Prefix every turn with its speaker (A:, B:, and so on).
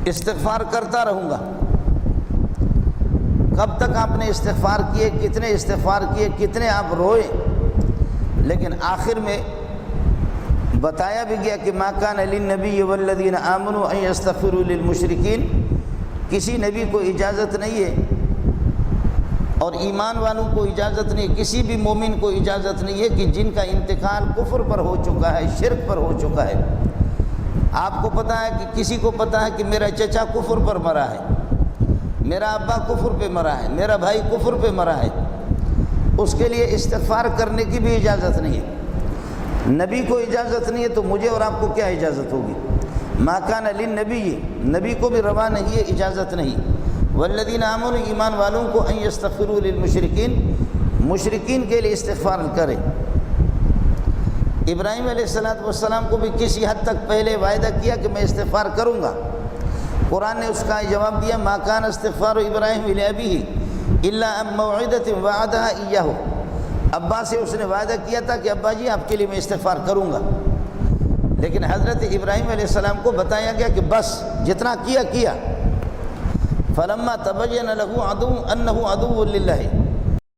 A: استغفار کرتا رہوں گا۔ کب تک آپ نے استغفار کیے، کتنے استغفار کیے، کتنے آپ روئے، لیکن آخر میں بتایا بھی گیا کہ ما کان للنبی والذین آمنوا ان یستغفروا للمشرکین، کسی نبی کو اجازت نہیں ہے اور ایمان والوں کو اجازت نہیں، کسی بھی مومن کو اجازت نہیں ہے کہ جن کا انتقال کفر پر ہو چکا ہے، شرک پر ہو چکا ہے۔ آپ کو پتہ ہے کہ کسی کو پتہ ہے کہ میرا چچا کفر پر مرا ہے، میرا ابا کفر پہ مرا ہے، میرا بھائی کفر پہ مرا ہے، اس کے لیے استغفار کرنے کی بھی اجازت نہیں ہے۔ نبی کو اجازت نہیں ہے تو مجھے اور آپ کو کیا اجازت ہوگی؟ ما کان للنبی، نبی کو بھی روا نہیں ہے، اجازت نہیں۔ والذین آمنوا، ایمان والوں کو، ان یستغفروا للمشرکین، مشرکین کے لیے استغفار کرے۔ ابراہیم علیہ السلام کو بھی کسی حد تک پہلے وعدہ کیا کہ میں استغفار کروں گا، قرآن نے اس کا جواب دیا ما کان استغفار ابراہیم لابیہ الا عن موعدۃ وعدها ایاہ، ابا سے اس نے وعدہ کیا تھا کہ ابا جی آپ کے لیے میں استغفار کروں گا، لیکن حضرت ابراہیم علیہ السلام کو بتایا گیا کہ بس جتنا کیا کیا۔ فلما تبین له انہ عدو للہ،